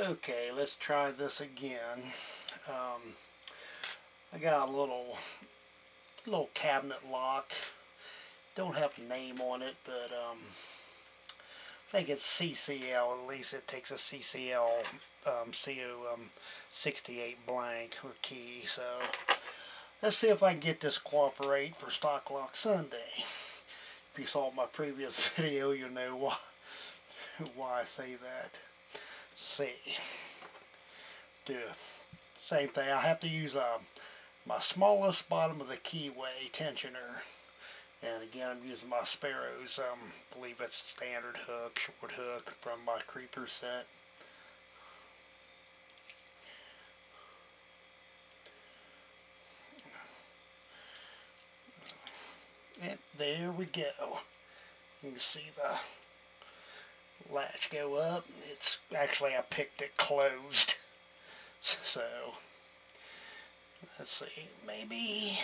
Okay, let's try this again. I got a little cabinet lock. Don't have a name on it, but I think it's CCL. At least it takes a CCL CO68 blank or key. So let's see if I can get this cooperate for Stock Lock Sunday. If you saw my previous video, you'll know why I say that. Let's see. Do the same thing. I have to use my smallest bottom of the keyway tensioner. And again, I'm using my Sparrows. I believe it's standard hook, short hook from my creeper set. And there we go. You can see the latch go up. It's actually, I picked it closed. So let's see, maybe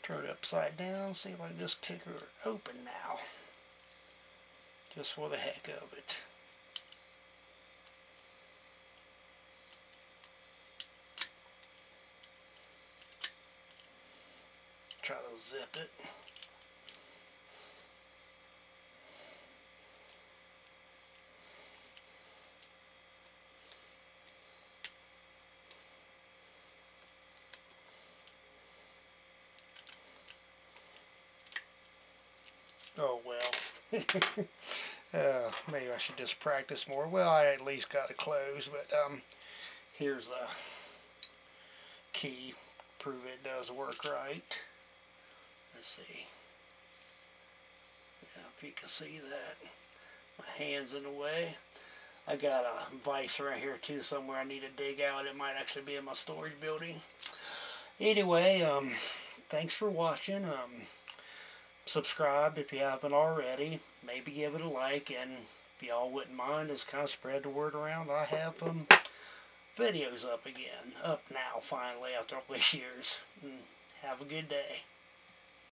turn it upside down, see if I can just kick her open now, just for the heck of it. Try to zip it. Oh well. Maybe I should just practice more. Well, I at least got it closed, but here's a key. Prove it does work right. Let's see. Yeah, if you can see that. My hand's in the way. I got a vise right here too somewhere I need to dig out. It might actually be in my storage building. Anyway, thanks for watching. Subscribe if you haven't already. Maybe give it a like, and if y'all wouldn't mind, just kind of spread the word around. I have videos up again. Up now, finally, after all these years. Have a good day.